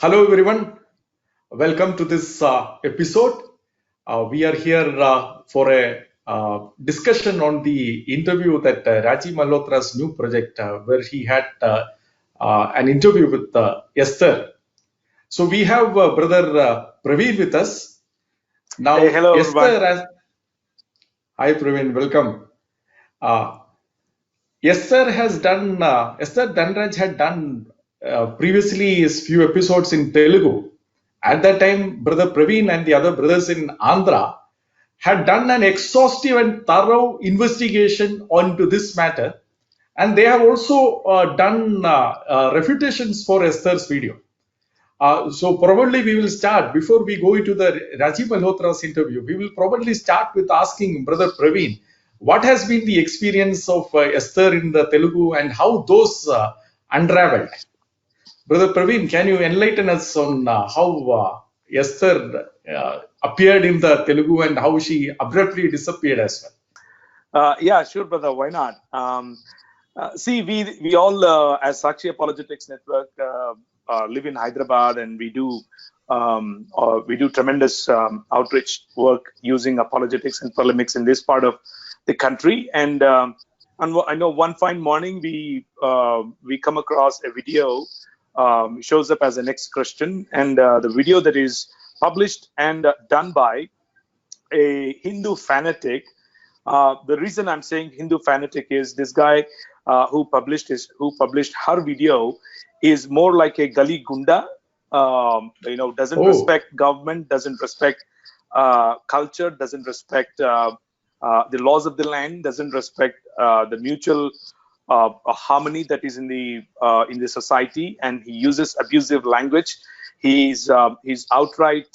Hello, everyone. Welcome to this episode. We are here for a discussion on the interview that Rajiv Malhotra's new project, where he had an interview with Esther. So we have brother Praveen with us. Hey, Now, hello everyone. Esther, hi Praveen, welcome. Uh, Esther Dhanraj had done previously his few episodes in Telugu. At that time, Brother Praveen and the other brothers in Andhra had done an exhaustive and thorough investigation onto this matter, and they have also done refutations for Esther's video. So probably we will start before we go into the Rajiv Malhotra's interview. We will probably start with asking Brother Praveen, what has been the experience of Esther in the Telugu and how those unraveled? Brother Praveen, can you enlighten us on how Esther appeared in the Telugu and how she abruptly disappeared as well? Yeah, sure, brother. Why not? See, we all, as Sakshi Apologetics Network, live in Hyderabad, and we do tremendous outreach work using apologetics and polemics in this part of the country. And I know one fine morning we come across a video, shows up as an ex-Christian, and the video that is published and done by a Hindu fanatic. The reason I'm saying Hindu fanatic is this guy who published her video is more like a gully gunda. Doesn't Oh, respect government, doesn't respect culture, doesn't respect the laws of the land, doesn't respect the mutual harmony that is in the society, and he uses abusive language. He's outright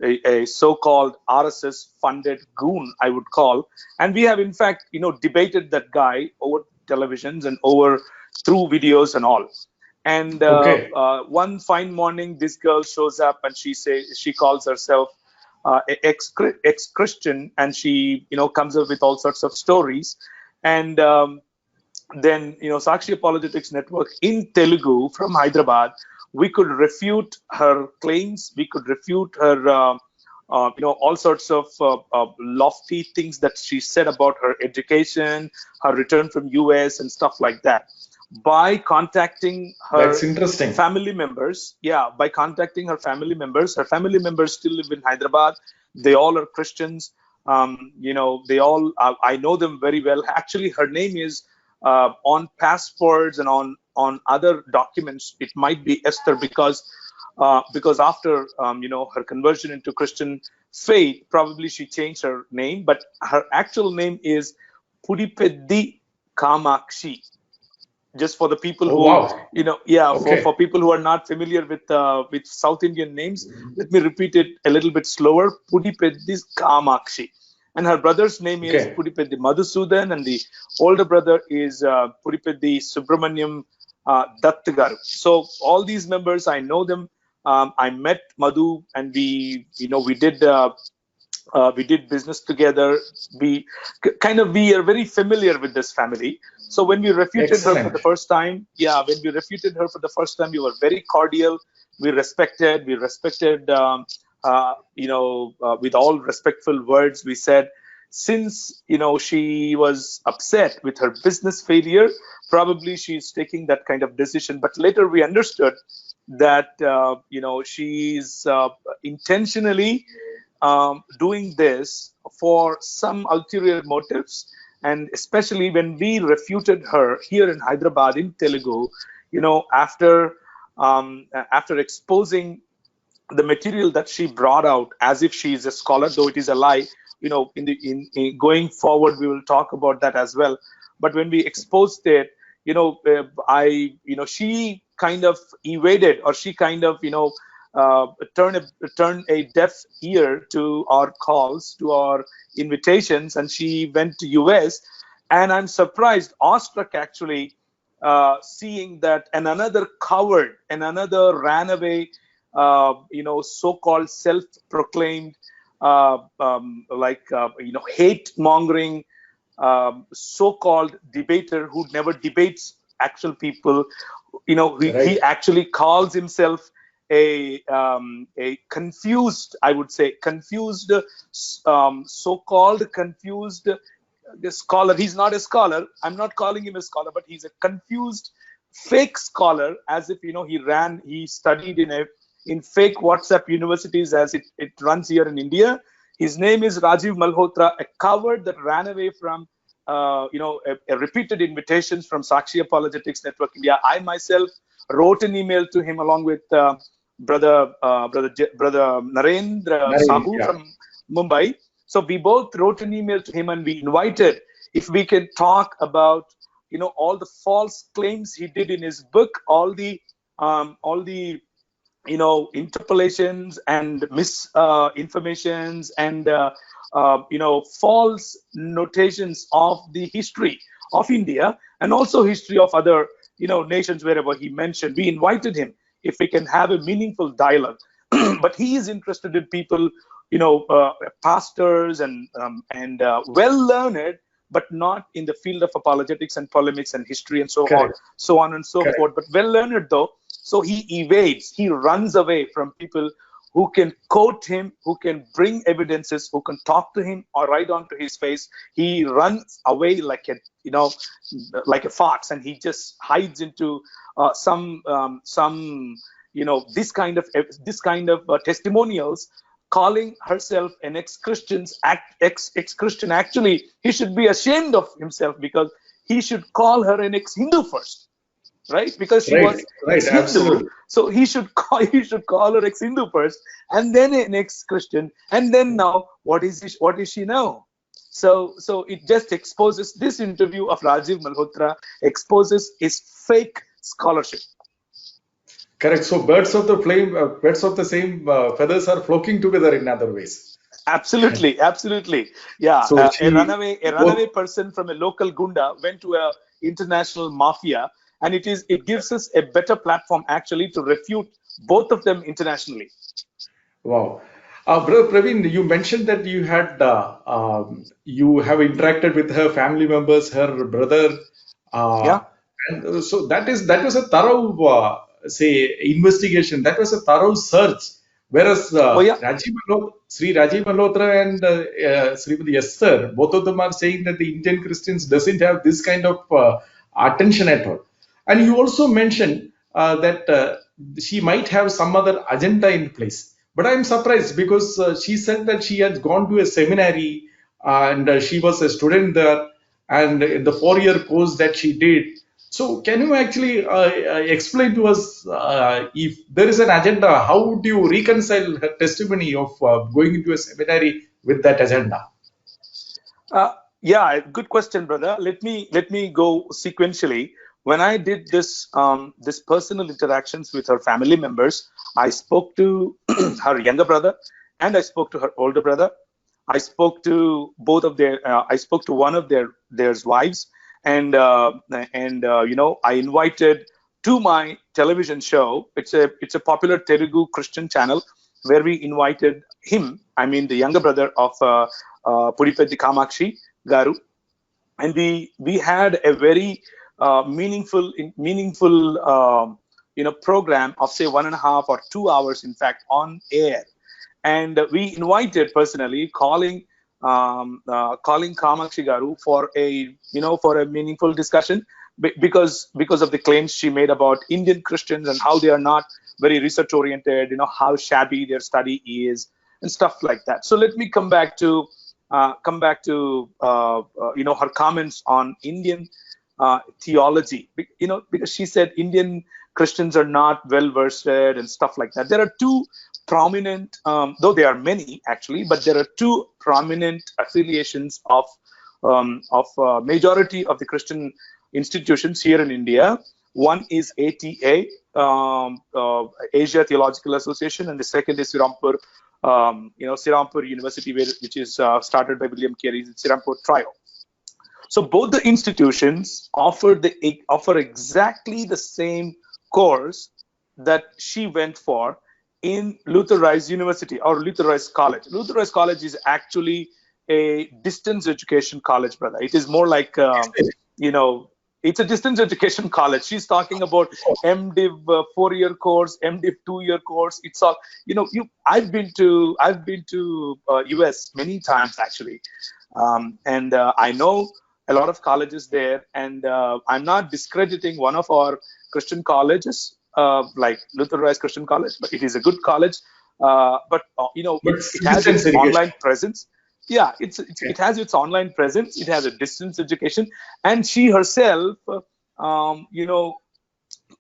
a so-called RSS-funded goon, I would call. And we have, in fact, debated that guy over televisions and over through videos and all. And okay. one fine morning, this girl shows up and she calls herself ex-Christian, and she comes up with all sorts of stories. And then Sakshi Apologetics Network in Telugu from Hyderabad, we could refute her claims, we could refute her all sorts of lofty things that she said about her education, her return from US and stuff like that, by contacting her That's interesting. family members. Yeah, by contacting her family members still live in Hyderabad. They all are Christians. They all, I know them very well. Actually, her name is on passports and on other documents. It might be Esther because after her conversion into Christian faith, probably she changed her name, but her actual name is Pudipeddi Kamakshi. Just for the people Oh, who, wow. yeah, for Okay. people who are not familiar with South Indian names, let me repeat it a little bit slower. Pudipeddi Kamakshi. And her brother's name is Okay. Pudipeddi Madhusudan, and the older brother is Pudipeddi Subramaniam Dattagaru. So all these members, I know them. I met Madhu, and we did business together. We are very familiar with this family. So when we refuted her for Excellent. the first time, yeah, when we refuted her for the first time, we were very cordial. We respected, with all respectful words, we said, since she was upset with her business failure, probably she's taking that kind of decision. But later we understood that she's intentionally doing this for some ulterior motives. And especially when we refuted her here in Hyderabad in Telugu, after exposing the material that she brought out as if she is a scholar, though it is a lie. In going forward, we will talk about that as well. But when we exposed it, she kind of evaded, or she kind of, turn a deaf ear to our calls, to our invitations, and she went to US. And I'm surprised, awestruck actually, seeing that, and another coward and another ran away, so-called self-proclaimed, hate-mongering, so-called debater who never debates actual people. He Right. actually calls himself a confused, I would say, confused, so-called confused scholar. He's not a scholar. I'm not calling him a scholar, but he's a confused fake scholar, as if he studied in fake WhatsApp universities as it runs here in India. His name is Rajiv Malhotra, a coward that ran away from repeated invitations from Sakshi Apologetics Network India. I myself wrote an email to him along with brother Narendra Naren, Sahu yeah. from Mumbai. So we both wrote an email to him and we invited if we can talk about all the false claims he did in his book, all the interpolations and misinformations and false notations of the history of India and also history of other nations wherever he mentioned. We invited him if we can have a meaningful dialogue. But he is interested in people, pastors and well learned, but not in the field of apologetics and polemics and history and Correct. so on and so Correct. forth. But well learned though, so he evades, he runs away from people who can quote him, who can bring evidences, who can talk to him or right onto his face. He runs away like a fox, and he just hides into some this kind of testimonials, calling herself an ex-Christian. Actually, he should be ashamed of himself because he should call her an ex-Hindu first, right? Because she Right. was Right. ex-Hindu, Absolutely. so he should call her ex-Hindu first, and then an ex-Christian, and then now what is she now? So it just exposes, this interview of Rajiv Malhotra exposes his fake scholarship. Correct. So birds of the same feathers are flocking together in other ways. Absolutely. Yeah, So a she runaway both person from a local gunda went to a international mafia, and it gives us a better platform actually to refute both of them internationally. wow. Brother Praveen, you mentioned that you have interacted with her family members, her brother, uh, Yeah. and so that was a thorough say investigation. That was a thorough search. Whereas Oh yeah. Sri Rajiv Malhotra and Srimati Esther, both of them are saying that the Indian Christians doesn't have this kind of attention at all. And you also mentioned that she might have some other agenda in place. But I'm surprised because she said that she had gone to a seminary and she was a student there, and the 4 year course that she did. So, can you actually explain to us if there is an agenda, how would you reconcile her testimony of going into a seminary with that agenda? Yeah, good question, brother. Let me go sequentially. When I did this personal interactions with her family members, I spoke to her younger brother and I spoke to her older brother. I spoke to both of their. I spoke to one of their wives, and I invited to my television show. It's a popular Telugu Christian channel where we invited him. I mean, the younger brother of Pudipeddi Kamakshi Garu, and we had a very meaningful program of say 1.5 or 2 hours, in fact, on air. And we invited personally, calling Kamakshi Garu for a meaningful discussion, because of the claims she made about Indian Christians and how they are not very research oriented, how shabby their study is and stuff like that. So let me come back to her comments on Indian theology, because she said Indian Christians are not well versed and stuff like that. There are two prominent, though there are many actually, but there are two prominent affiliations of majority of the Christian institutions here in India. One is ATA, Asia Theological Association, and the second is Sirampur University, which is started by William Carey's Sirampur Trio. So both the institutions offer exactly the same course that she went for in Luther Rice University or Luther Rice College. Luther Rice College is actually a distance education college, brother. It is more like It's a distance education college. She's talking about MDiv 4-year course, MDiv 2-year course. It's all, I've been to US many times actually, and I know a lot of colleges there. And I'm not discrediting one of our Christian colleges, like Luther Rise Christian College, but it is a good college. But it has its online presence. Yeah, it has its online presence. It has a distance education, and she herself,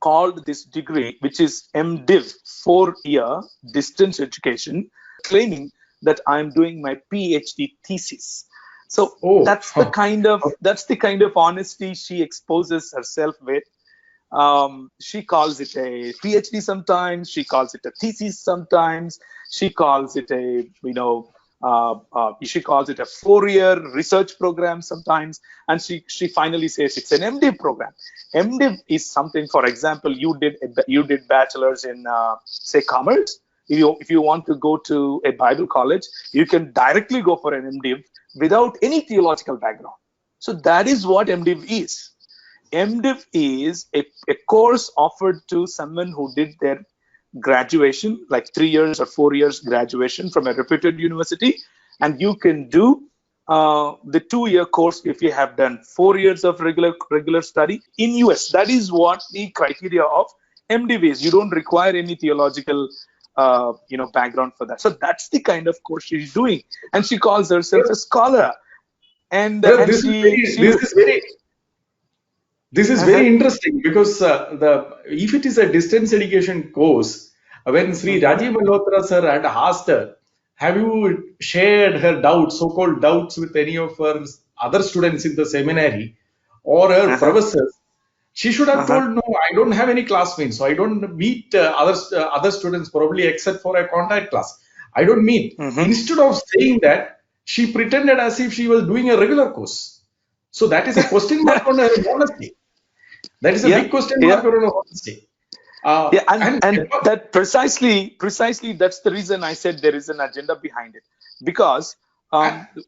called this degree, which is MDiv, 4-year distance education, claiming that I'm doing my PhD thesis. So that's the kind of honesty she exposes herself with. She calls it a PhD sometimes. She calls it a thesis sometimes. She calls it she calls it a 4-year research program sometimes, and she finally says it's an MDiv program. MDiv is something, for example, you did bachelor's in say commerce. If you want to go to a Bible college, you can directly go for an MDiv without any theological background. So that is what MDiv is. MDiv is a course offered to someone who did their graduation, like 3 years or 4 years graduation from a reputed university, and you can do the 2-year course if you have done 4 years of regular study in US. That is what the criteria of MDiv is. You don't require any theological background for that. So that's the kind of course she's doing, and she calls herself a scholar. And This is very interesting, because if it is a distance education course, when Sri Rajiv Malhotra sir had asked her, have you shared her doubts, so-called doubts, with any of her other students in the seminary or her professors? She should have told, no, I don't have any classmates, so I don't meet other students, probably except for a contact class. I don't meet. Instead of saying that, she pretended as if she was doing a regular course. So that is a question mark on her honesty. That is a big question mark on her honesty. And that precisely that's the reason I said there is an agenda behind it, because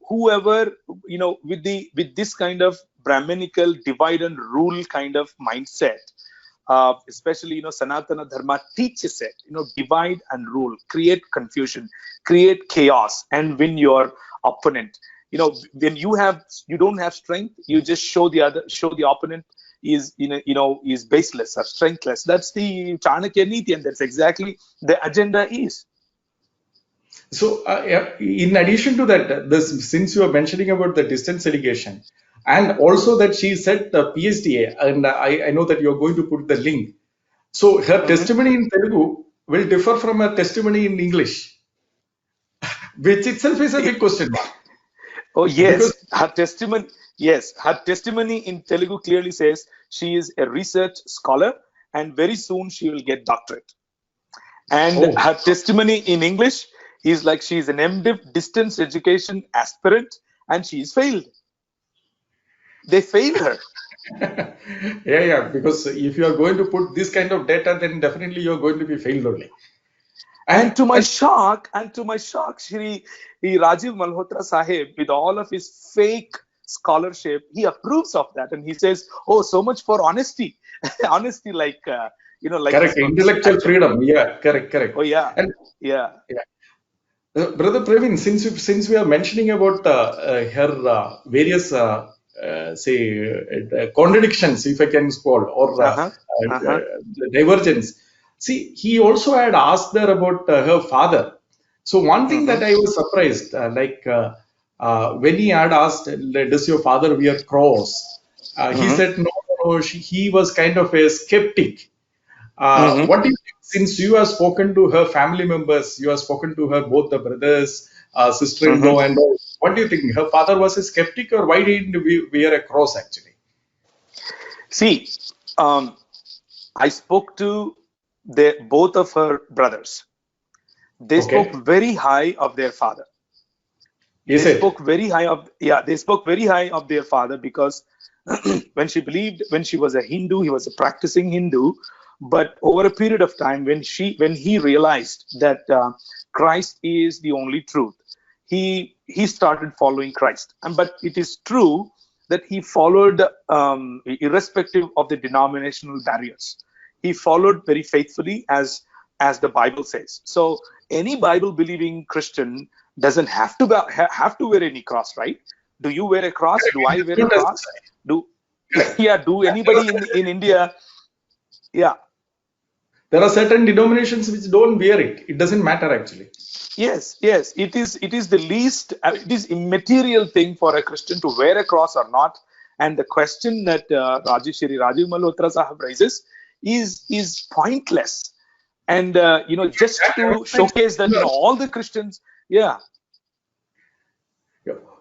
whoever with this kind of Brahminical divide and rule kind of mindset, especially Sanatana Dharma teaches it, divide and rule, create confusion, create chaos, and win your opponent. When you don't have strength, you just show the opponent is baseless or strengthless. That's the Chanakya Niti, and that's exactly the agenda is. So, in addition to that, since you are mentioning about the distance education, and also that she said the PhD, and I know that you are going to put the link. So, her testimony in Telugu will differ from her testimony in English, which itself is a big question mark. Oh yes, her testimony in Telugu clearly says she is a research scholar, and very soon she will get doctorate. And her testimony in English is like she is an MDiv distance education aspirant, and she is failed. They failed her. Yeah, because if you are going to put this kind of data, then definitely you are going to be failed only. And to my shock, Shri Rajiv Malhotra Sahib, with all of his fake scholarship, he approves of that, and he says, "Oh, so much for honesty, honesty, like correct, intellectual freedom." Yeah, correct. Oh yeah, and yeah. Brother Praveen, since we are mentioning about her various contradictions, if I can call, or divergence. See, he also had asked her about her father. So one thing that I was surprised, when he had asked, does your father wear cross? He said, no, he was kind of a skeptic. What do you think, since you have spoken to her family members, you have spoken to her, both the brothers, sister-in-law and all, what do you think? Her father was a skeptic, or why didn't he wear a cross actually? See, I spoke to both of her brothers. They spoke very high of their father. They spoke very high of their father, because when she was a Hindu, he was a practicing Hindu. But over a period of time, when he realized that Christ is the only truth, he started following Christ. But it is true that he followed, irrespective of the denominational barriers. He followed very faithfully as the Bible says. So any Bible-believing Christian doesn't have to wear any cross, right? Do you wear a cross? Do I wear a cross? Do anybody in India? Yeah. There are certain denominations which don't wear it. It doesn't matter actually. Yes. It is the least. It is immaterial thing for a Christian to wear a cross or not. And the question that Rajiv Malhotra Sahab raises is pointless. And just to showcase that all the Christians, yeah.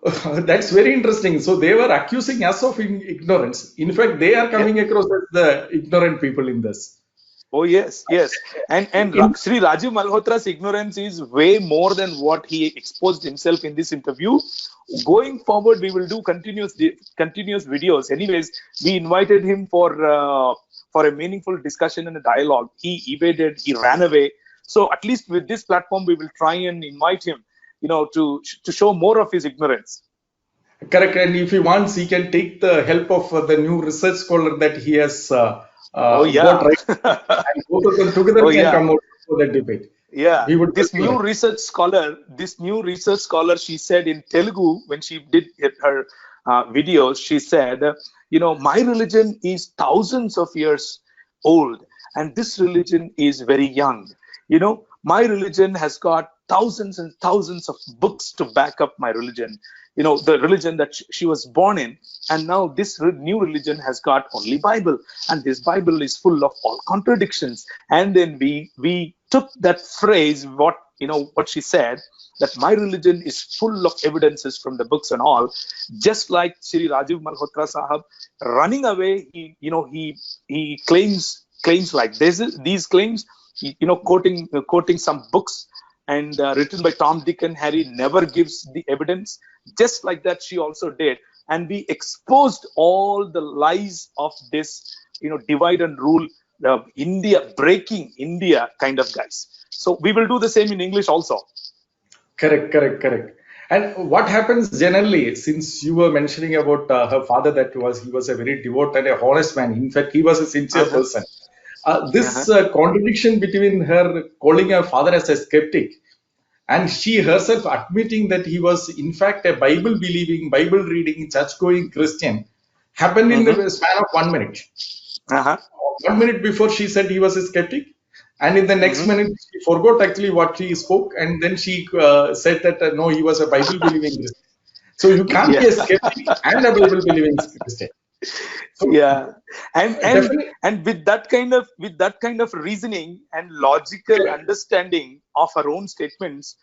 That's very interesting. So they were accusing us of ignorance. In fact, they are coming across as the ignorant people in this. Oh yes. And Sri Rajiv Malhotra's ignorance is way more than what he exposed himself in this interview. Going forward, we will do continuous videos. Anyways, we invited him for a meaningful discussion and a dialogue. He evaded, he ran away. So at least with this platform, we will try and invite him, to show more of his ignorance. Correct. And if he wants, he can take the help of the new research scholar that he has got right. And both of them together can come out for that debate. Yeah, this new research scholar, she said in Telugu when she did her videos, she said, my religion is thousands of years old and this religion is very young. My religion has got thousands and thousands of books to back up my religion. The religion that she was born in, and now this new religion has got only Bible, and this Bible is full of all contradictions. And then we took that phrase, what she said, that my religion is full of evidences from the books and all, just like Sri Rajiv Malhotra Sahab running away. He claims like these claims, quoting some books and written by Tom, Dick, and Harry, never gives the evidence. Just like that, she also did. And we exposed all the lies of this, divide and rule, breaking India kind of guys. So we will do the same in English also. Correct. And what happens generally, since you were mentioning about her father, he was a very devout and a honest man. In fact, he was a sincere person. This contradiction between her calling her father as a skeptic and she herself admitting that he was in fact a Bible-believing, Bible-reading, church-going Christian happened in the span of 1 minute. 1 minute before she said he was a skeptic, and in the next minute she forgot actually what she spoke, and then she said that no, he was a Bible-believing Christian. So you can't be a skeptic and a Bible-believing Christian. So, and with that kind of reasoning and logical understanding of her own statements,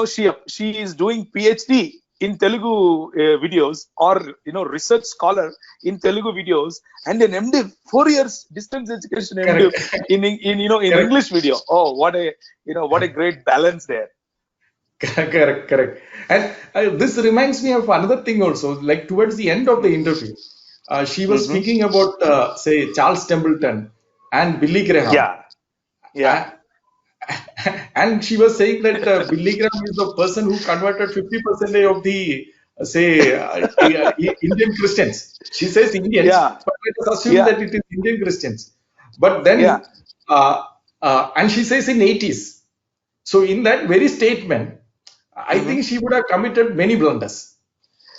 she is doing Ph.D. in Telugu videos, or research scholar in Telugu videos, and an MDiv, 4 years distance education MDiv in English video. Oh, what a great balance there. Correct. And this reminds me of another thing also. Like towards the end of the interview, she was speaking about, say, Charles Templeton and Billy Graham. Yeah. And she was saying that Billy Graham is the person who converted 50% of the, Indian Christians. She says Indians, but let us assume that it is Indian Christians. But then, and she says in 80s. So in that very statement, I think she would have committed many blunders.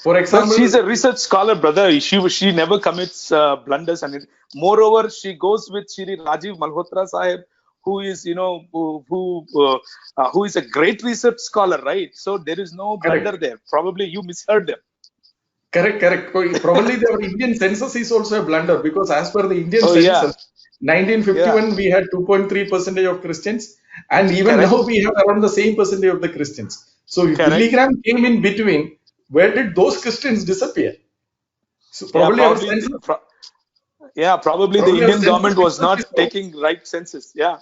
For example, but she's a research scholar, brother. She never commits blunders, and moreover, she goes with Shri Rajiv Malhotra Sahib, who is who is a great research scholar, right? So there is no blunder there. Probably you misheard them. Correct. Probably the Indian census is also a blunder, because as per the Indian census, 1951 we had 2.3% of Christians, and even now we have around the same percentage of the Christians. So if Billy Graham came in between, where did those Christians disappear? So probably probably the Indian government was not taking right census. Yeah.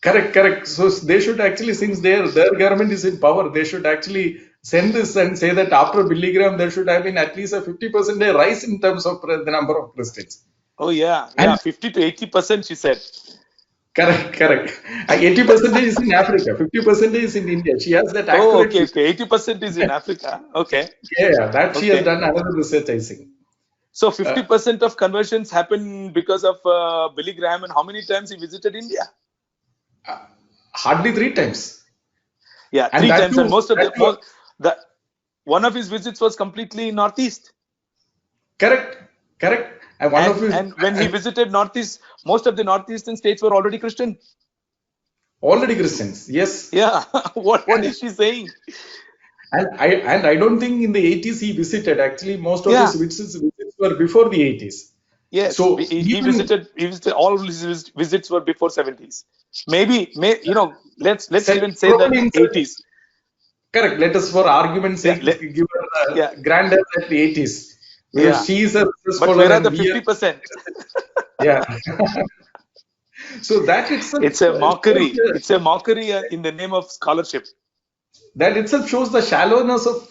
Correct. So they should actually, since their government is in power, they should actually send this and say that after Billy Graham, there should have been at least a 50% rise in terms of the number of Christians. Oh yeah, 50 to 80%, she said. Correct. 80% is in Africa, 50% is in India. She has that accurate. Oh, okay. 80% is in Africa. Okay. Yeah, that she has done another research, I think. So 50% of conversions happen because of Billy Graham, and how many times he visited India? Hardly 3 times. Yeah, And 3 that times, too, and one of his visits was completely Northeast. correct. And one of his, And when he visited Northeast, most of the Northeastern states were already Christian. already Christians, yes. Yeah, what is she saying? And I don't think in the 80s he visited. Actually, most of Yeah. his visits were before the 80s. Yes, So he visited all of his visits were before 70s. Maybe let's even say that probably 80s. Correct. Let us, for argument's Yeah, sake, give her yeah, granddad at the 80s. Because yeah. she is a business But scholar where are and the we are, 50%? yeah. So that itself It's a mockery. It's a mockery in the name of scholarship. that itself shows the shallowness of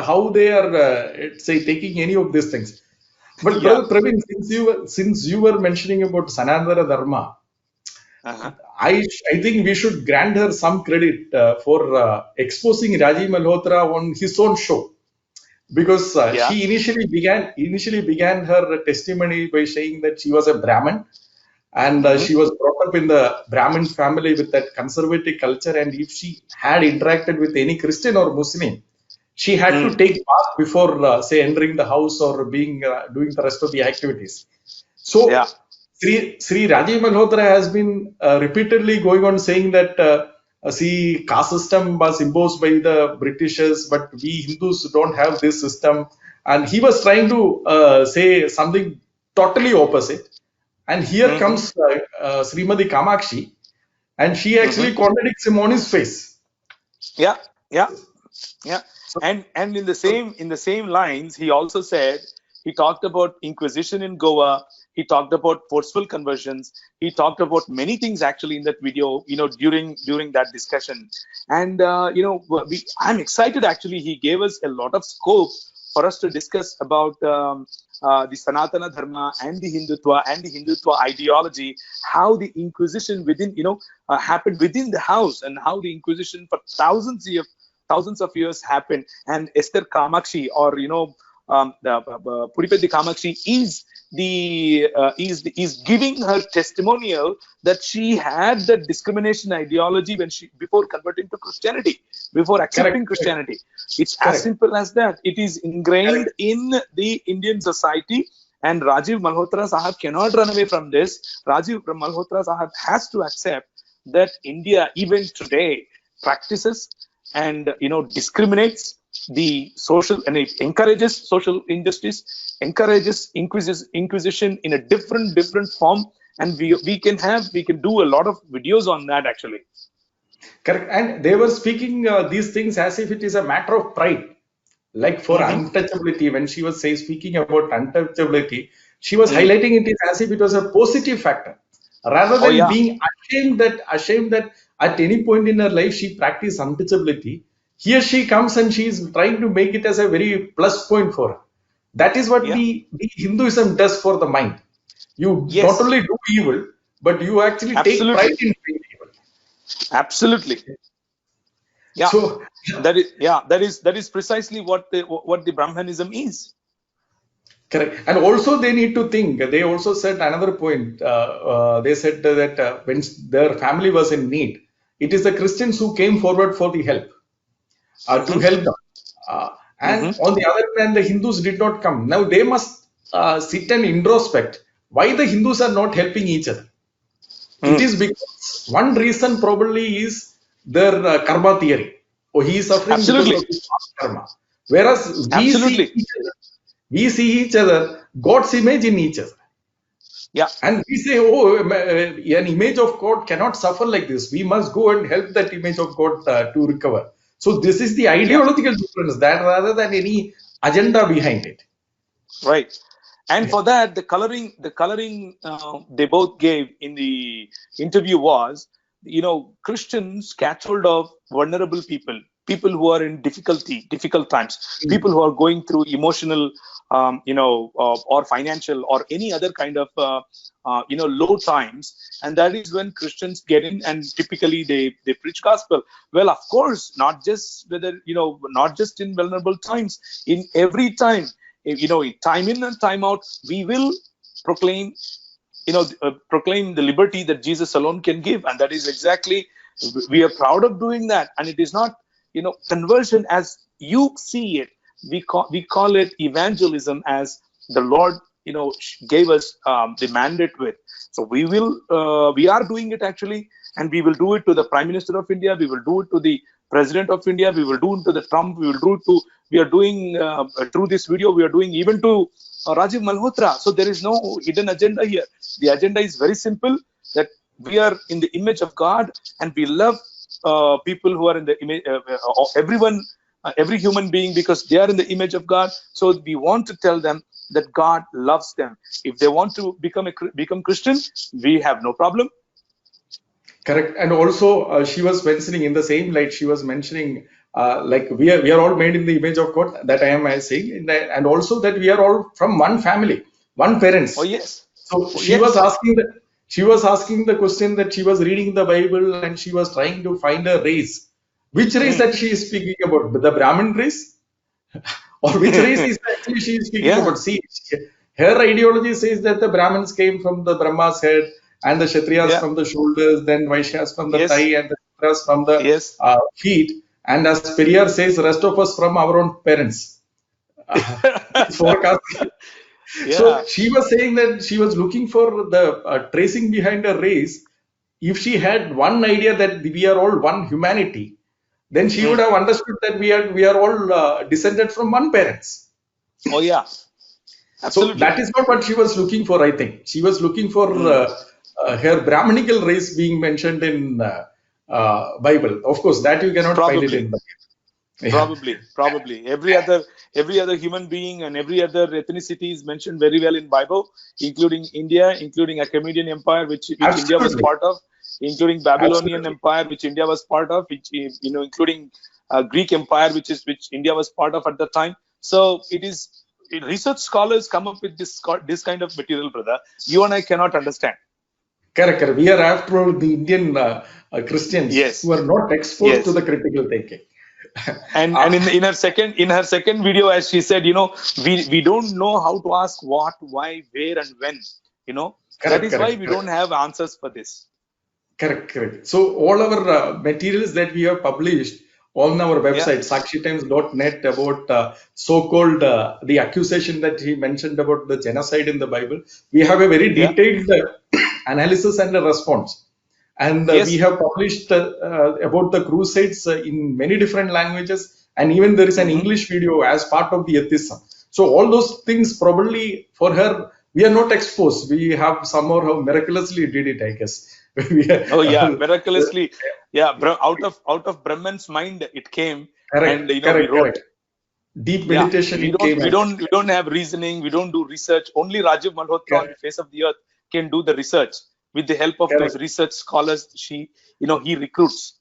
how they are say taking any of these things. But Yeah. brother Praveen, since you were mentioning about Sanatana Dharma, Uh-huh. I think we should grant her some credit for exposing Rajiv Malhotra on his own show, because Yeah. she initially began her testimony by saying that she was a Brahmin, and she was brought up in the Brahmin family with that conservative culture, and if she had interacted with any Christian or Muslim, she had to take bath before say entering the house or being doing the rest of the activities. So Yeah. Sri Rajiv Malhotra has been repeatedly going on saying that see, caste system was imposed by the Britishers, but we Hindus don't have this system, and he was trying to say something totally opposite. And here comes Srimati Kamakshi, and she actually contradicts him on his face. Yeah. Yeah. Yeah. And in the same lines, he also said, he talked about Inquisition in Goa. He talked about forceful conversions. He talked about many things actually in that video, during that discussion. And I'm excited actually. He gave us a lot of scope for us to discuss about the Sanatana Dharma and the Hindutva ideology, how the Inquisition happened within the house, and how the Inquisition for thousands of years happened. And Esther Kamakshi, or Puripedi Kamakshi is giving her testimonial that she had the discrimination ideology before converting to Christianity, before accepting Christianity. It's as simple as that. It is ingrained in the Indian society, and Rajiv Malhotra Sahab cannot run away from this. Rajiv Malhotra Sahab has to accept that India even today practices and discriminates the social, and it encourages social injustice, encourages inquisition in a different form, and we can do a lot of videos on that actually. Correct. And they were speaking these things as if it is a matter of pride, like for untouchability. When she was speaking about untouchability, she was highlighting it as if it was a positive factor, rather than being ashamed that at any point in her life she practiced untouchability. Here she comes and she is trying to make it as a very plus point for her. That is what the Hinduism does for the mind. You not only do evil, but you actually take pride in doing evil. Absolutely. Yeah. So that is precisely what the Brahmanism is. Correct. And also they need to think. They also said another point. They said that when their family was in need, it is the Christians who came forward for the help, to help them. And on the other hand, the Hindus did not come. Now they must sit and introspect why the Hindus are not helping each other. It is because one reason probably is their karma theory. Oh, he is suffering because of his past karma. Whereas we see each other, God's image in each other. Yeah. And we say, oh, an image of God cannot suffer like this. We must go and help that image of God to recover. So this is the ideological difference, that rather than any agenda behind it. Right. And for that, the coloring they both gave in the interview was, Christians catch hold of vulnerable people who are in difficult times, people who are going through emotional, or financial or any other kind of, low times. And that is when Christians get in, and typically they preach gospel. Well, of course, not just in vulnerable times, in every time. time in and time out, we will proclaim, proclaim the liberty that Jesus alone can give. And that is exactly, we are proud of doing that. And it is not, conversion as you see it. We call it evangelism as the Lord, gave us the mandate with. So we are doing it actually, and we will do it to the Prime Minister of India. We will do it to the President of India. We will do it to the Trump. We are doing through this video. We are doing even to Rajiv Malhotra. So there is no hidden agenda here. The agenda is very simple, that we are in the image of God, and we love people who are in the image of everyone, every human being, because they are in the image of God. So we want to tell them that God loves them. If they want to become Christian, we have no problem. Correct. And also, she was mentioning in the same light, she was mentioning, like we are all made in the image of God, that I am saying, and also that we are all from one family, one parents. Oh, yes. So she was asking the question that she was reading the Bible and she was trying to find a race. Which race that she is speaking about? The Brahmin race? Or which race is actually she is speaking about? See, her ideology says that the Brahmins came from the Brahma's head, and the Kshatriyas from the shoulders, then Vaishyas from the thigh, and the Shudras from the feet. And as Periyar says, rest of us from our own parents. So she was saying that she was looking for the tracing behind a race. If she had one idea that we are all one humanity, then she would have understood that we are all descended from one parents. Oh yeah, absolutely. So that is not what she was looking for. I think she was looking for her Brahminical race being mentioned in Bible. Of course, that you cannot find it in the Bible. Probably every other human being and every other ethnicity is mentioned very well in Bible, including India, including Achaemenid Empire, which India was part of, including Babylonian Empire, which India was part of, which including Greek Empire, which India was part of at the time. So it is, research scholars come up with this kind of material, brother. You and I cannot understand. Correct. We are, after all, the Indian Christians who are not exposed to the critical thinking. And in her second video, as she said, we don't know how to ask what, why, where, and when. That is why we don't have answers for this. Correct. So all our materials that we have published on our website, sakshitimes.net, about so-called the accusation that he mentioned about the genocide in the Bible, we have a very detailed analysis and a response. And we have published about the crusades in many different languages, and even there is an English video as part of the atheism. So all those things, probably for her, we are not exposed. We have somehow miraculously did it, I guess. Miraculously. Out of Brahman's mind it came. And we wrote. Deep meditation. We don't have reasoning. We don't do research. Only Rajiv Malhotra on the face of the earth can do the research. With the help of those research scholars, he recruits.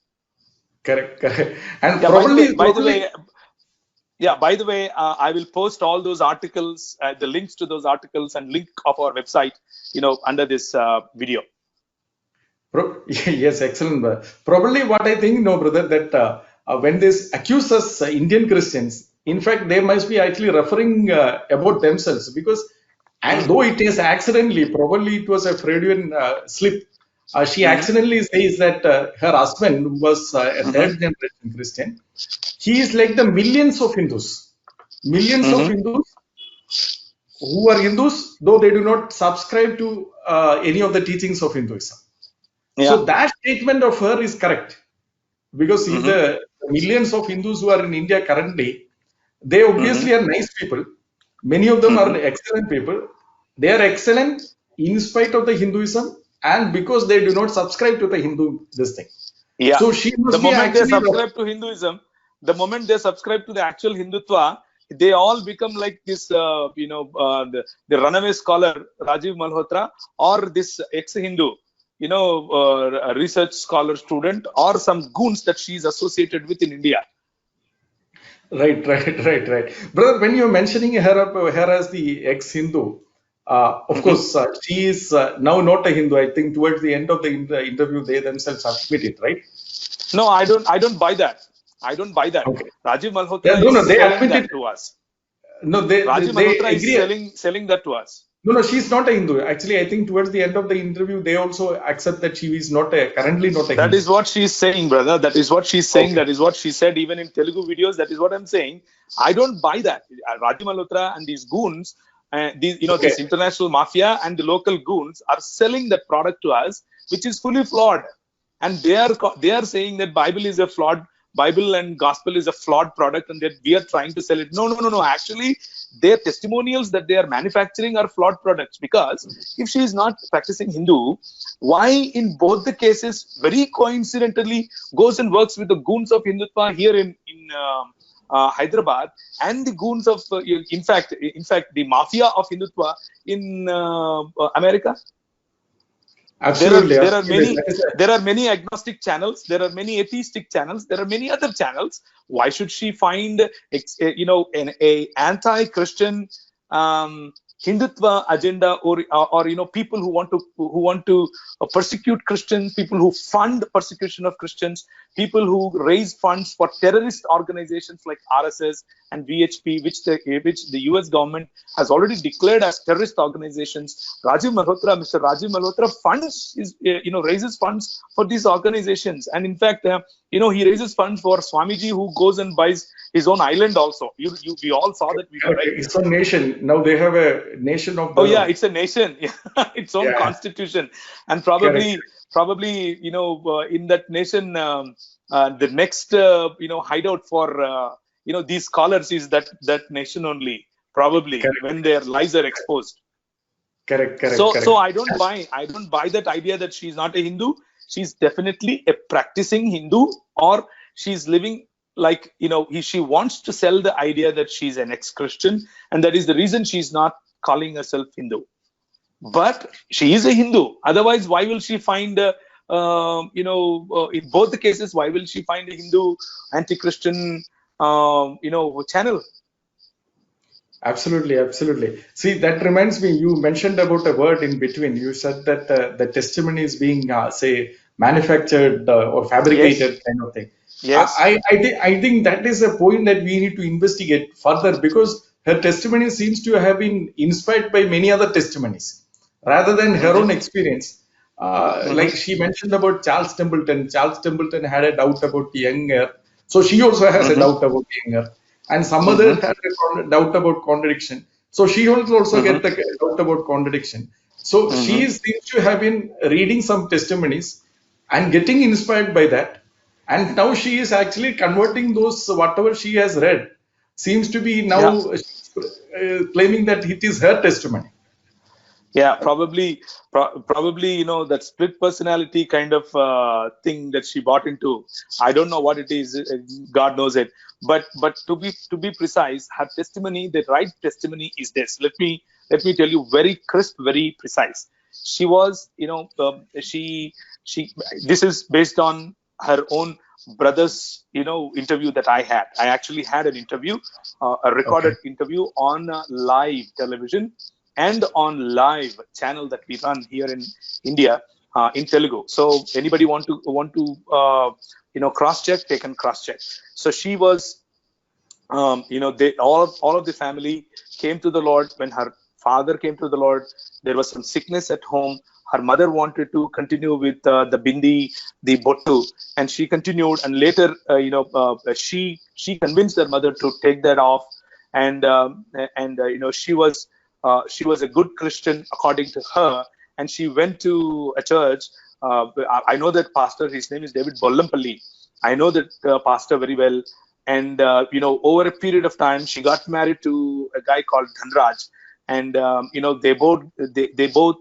Correct. And by the way, I will post all those articles, the links to those articles and link of our website, under this video. Yes, excellent. Probably what I think, brother, that when they accuse us Indian Christians, in fact, they must be actually referring about themselves, because, and though it is accidentally, probably it was a Freudian slip. She accidentally says that her husband was a third generation Christian. He is like the millions of Hindus. Millions of Hindus who are Hindus, though they do not subscribe to any of the teachings of Hinduism. So that statement of her is correct, because the millions of Hindus who are in India currently, they obviously are nice people. Many of them are excellent people. They are excellent in spite of the Hinduism, and because they do not subscribe to the Hindu this thing. So she must the moment they subscribe to Hinduism, the moment they subscribe to the actual Hindutva, they all become like this, the runaway scholar Rajiv Malhotra, or this ex-Hindu, research scholar student, or some goons that she is associated with in India. Right. Brother, when you're mentioning her as the ex-Hindu, of course, she is now not a Hindu. I think towards the end of the interview, they themselves admit it, right? No, I don't buy that. Okay. Rajiv Malhotra they admit it to us. No, Rajiv they Malhotra is agree. selling that to us. No, she's not a Hindu. Actually, I think towards the end of the interview, they also accept that she is not currently not a That Hindu. is what she's saying, brother. That is what she's saying. Okay. That is what she said even in Telugu videos. That is what I'm saying. I don't buy that. Rajiv Malhotra and these goons, Okay. this international mafia and the local goons are selling that product to us, which is fully flawed. And they are saying that Bible and gospel is a flawed product, and that we are trying to sell it. No, no, no, no. Actually, their testimonials that they are manufacturing are flawed products, because if she is not practicing Hindu, why in both the cases very coincidentally goes and works with the goons of Hindutva here in Hyderabad, and the goons of in fact the mafia of Hindutva in America? there are Absolutely, there are absolutely. many That is there are many agnostic channels, there are many atheistic channels, there are many other channels. Why should she find a anti-Christian um, Hindutva agenda, or people who want to persecute Christians, people who fund persecution of Christians, people who raise funds for terrorist organizations like RSS and VHP, which the US government has already declared as terrorist organizations. Mr. Rajiv Malhotra raises funds for these organizations, and in fact, he raises funds for Swamiji, who goes and buys his own island. Also, we all saw that video, correct. right? It's a nation. Now they have a nation of Oh their yeah, own. it's a nation, its own Yeah, constitution, and correct. probably in that nation, the next hideout for these scholars is that nation only. Probably Correct. when their lies are exposed. Correct. Correct. So Correct. I don't buy that idea that she's not a Hindu. She's definitely a practicing Hindu, or she's living like she wants to sell the idea that she's an ex-Christian, and that is the reason she's not calling herself Hindu. But she is a Hindu. Otherwise, why will she find in both the cases, why will she find a Hindu anti-Christian channel? Absolutely, absolutely. See, that reminds me, you mentioned about a word in between. You said that the testimony is being, say, manufactured or Yes, fabricated kind of thing. yes. I think that is a point that we need to investigate further, because her testimony seems to have been inspired by many other testimonies rather than her Mm-hmm, own experience. Like mm-hmm, she mentioned about Charles Templeton. Charles Templeton had a doubt about younger, so she also has a mm-hmm, doubt about younger, and some other mm-hmm, had a doubt about contradiction. So she also mm-hmm, get the doubt about contradiction. So mm-hmm. she seems to have been reading some testimonies and getting inspired by that, and now she is actually converting those whatever she has read seems to be now Yeah. claiming that it is her testimony. Yeah, probably that split personality kind of thing that she bought into. I don't know what it is. God knows it. But to be precise, her testimony, the right testimony is this. Let me tell you, very crisp, very precise. She was, she. This is based on her own brother's interview that I had. I actually had an interview, a Okay. recorded interview on live television and on live channel that we run here in India, in Telugu. So anybody want to cross check, they can cross check. So she was, they all of the family came to the Lord when her father came to the Lord. There was some sickness at home. Her mother wanted to continue with the bindi, the bottu, and she continued. And later, she convinced her mother to take that off, and she was a good Christian according to her, and she went to a church. I know that pastor. His name is David Bollampalli. I know that pastor very well, and over a period of time, she got married to a guy called Dhanraj, and they both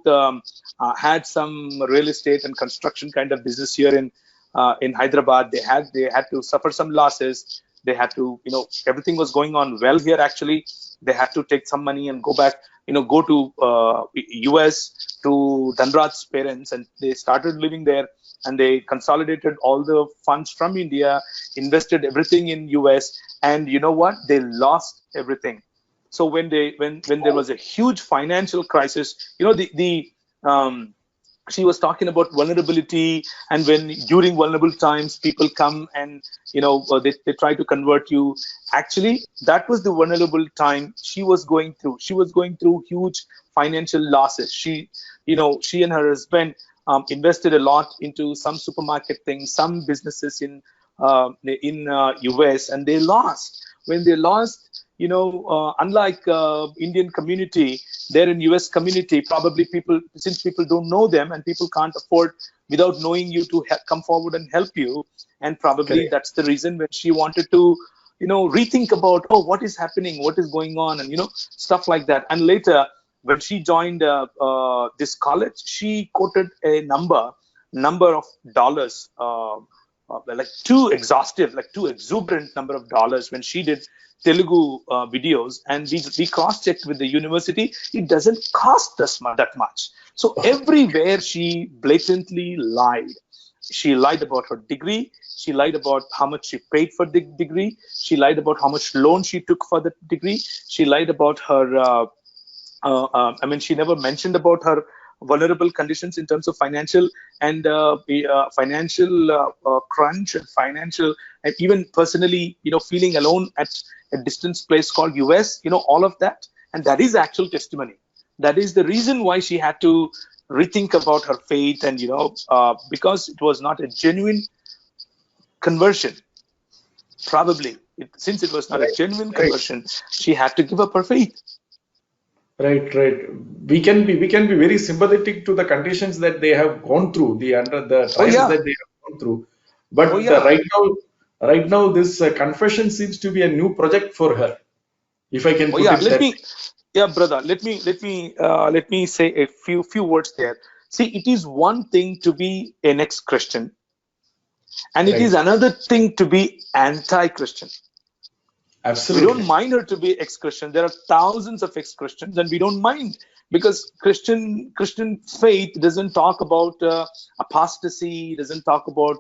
had some real estate and construction kind of business here in Hyderabad. They had to suffer some losses. They had to, everything was going on well here actually. They had to take some money and go back, go to US to Dhanraj's parents, and they started living there. And they consolidated all the funds from India, invested everything in US, and you know what? They lost everything. So when there was a huge financial crisis, the she was talking about vulnerability, and when during vulnerable times people come and they try to convert you. Actually, that was the vulnerable time she was going through. She was going through huge financial losses. She and her husband invested a lot into some supermarket things, some businesses in US, and they lost. When they lost, unlike Indian community, there in US community, probably since people don't know them and people can't afford without knowing you to come forward and help you. And probably Correct. that's the reason when she wanted to, rethink about, oh, what is happening, what is going on, and, stuff like that. And later, when she joined this college, she quoted a number of dollars, like too exhaustive, like too exuberant number of dollars when she did Telugu videos, and we cross-checked with the university. It doesn't cost us that much. So everywhere she blatantly lied. She lied about her degree. She lied about how much she paid for the degree. She lied about how much loan she took for the degree. She lied about her she never mentioned about her vulnerable conditions in terms of financial and crunch and financial, and even personally, feeling alone at a distance place called US, all of that. And that is actual testimony. That is the reason why she had to rethink about her faith, and, because it was not a genuine conversion. Probably, since it was not a genuine conversion, she had to give up her faith. Right, right. We can be very sympathetic to the conditions that they have gone through, the Oh trials yeah, that they have gone through. But oh yeah, right now, this confession seems to be a new project for her, if I can oh put yeah. it that way. Yeah, brother. Let me say a few words there. See, it is one thing to be an ex-Christian, and it is Right. another thing to be anti-Christian. We don't Absolutely. mind her to be ex-Christian. There are thousands of ex-Christians, and we don't mind, because Christian faith doesn't talk about apostasy, doesn't talk about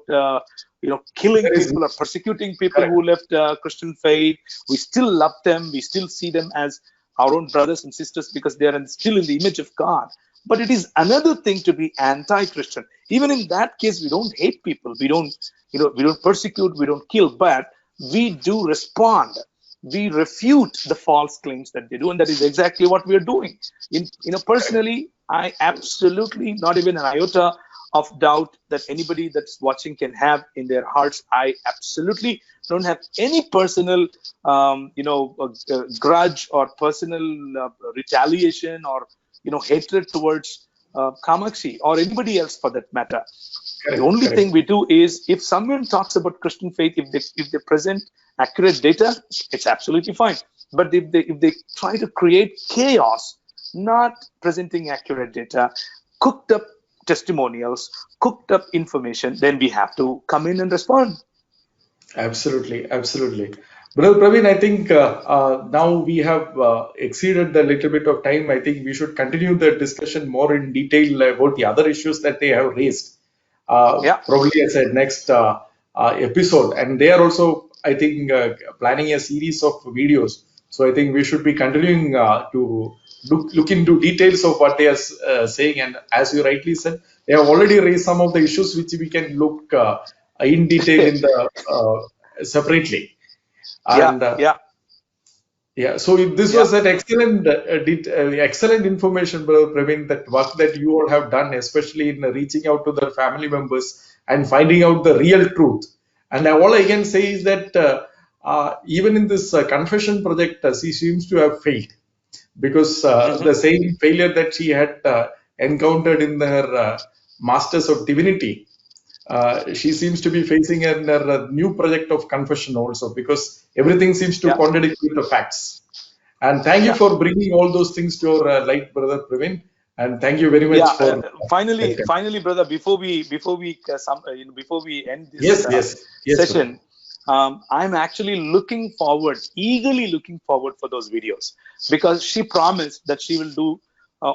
killing There is people or persecuting people correct. who left Christian faith. We still love them. We still see them as our own brothers and sisters because they are still in the image of God. But it is another thing to be anti-Christian. Even in that case, we don't hate people. We don't persecute. We don't kill. But we do respond. We refute the false claims that they do, and that is exactly what we are doing. Personally, I absolutely, not even an iota of doubt that anybody that's watching can have in their hearts. I absolutely don't have any personal grudge or personal retaliation or hatred towards Kamakshi or anybody else for that matter. The Correct. only thing Correct. we do is, if someone talks about Christian faith, if they present accurate data, it's absolutely fine. But if they try to create chaos, not presenting accurate data, cooked up testimonials, cooked up information, then we have to come in and respond. Absolutely, absolutely. Brother Praveen, I think now we have exceeded the little bit of time. I think we should continue the discussion more in detail about the other issues that they have raised, Yeah. probably as a next episode. And they are also, I think, planning a series of videos. So I think we should be continuing to look into details of what they are saying. And as you rightly said, they have already raised some of the issues which we can look in detail in the separately. Yeah. And Yeah. yeah, so this Yeah. was an excellent information, Brother Praveen, that work that you all have done, especially in reaching out to their family members and finding out the real truth. And all I can say is that even in this confession project, she seems to have failed, because Hmm. the same failure that she had encountered in her Masters of Divinity, she seems to be facing a new project of confession also, because everything seems to Yeah. contradict with the facts. And thank you Yeah. for bringing all those things to your light, Brother Praveen. And thank you very Yeah. much for Finally, that. finally, brother, before we end this Yes, yes, yes, brother. session, I'm actually eagerly looking forward for those videos, because she promised that she will do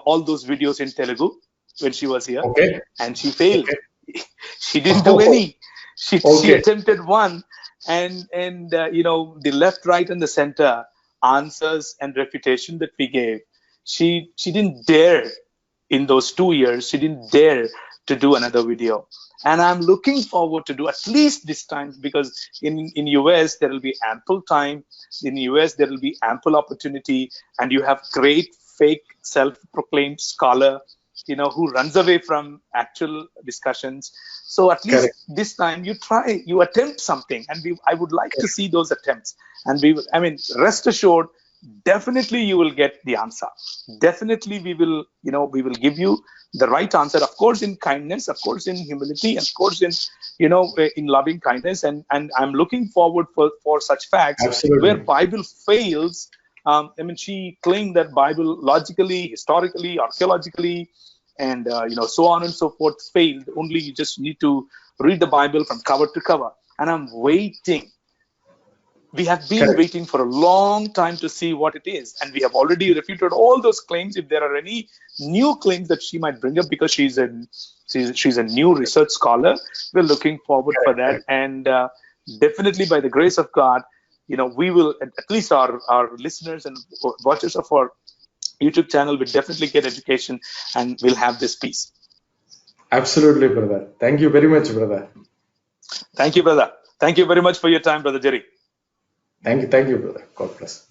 all those videos in Telugu when she was here, Okay, and she failed. okay. She didn't do any. She Okay, attempted one, and the left, right, and the center answers and refutation that we gave. She didn't dare. in those 2 years, she didn't dare to do another video. And I'm looking forward to do at least this time, because in US, there will be ample time. In US, there will be ample opportunity, and you have great fake self-proclaimed scholar, who runs away from actual discussions. So at least Correct. this time you attempt something, and I would like to see those attempts. And rest assured, definitely you will get the answer. Definitely we will give you the right answer, of course in kindness, of course in humility, of course in loving kindness. And I'm looking forward for such facts where Absolutely. Bible fails. She claimed that Bible logically, historically, archaeologically, and so on and so forth failed. Only you just need to read the Bible from cover to cover. And I'm waiting. We have been Correct. waiting for a long time to see what it is, and we have already refuted all those claims. If there are any new claims that she might bring up, because she's a new research scholar, we're looking forward for that. And definitely, by the grace of God, we will, at least our listeners and watchers of our YouTube channel will definitely get education, and we'll have this peace. Absolutely, brother. Thank you very much, brother. Thank you, brother. Thank you very much for your time, Brother Jerry. Thank you, brother. God bless.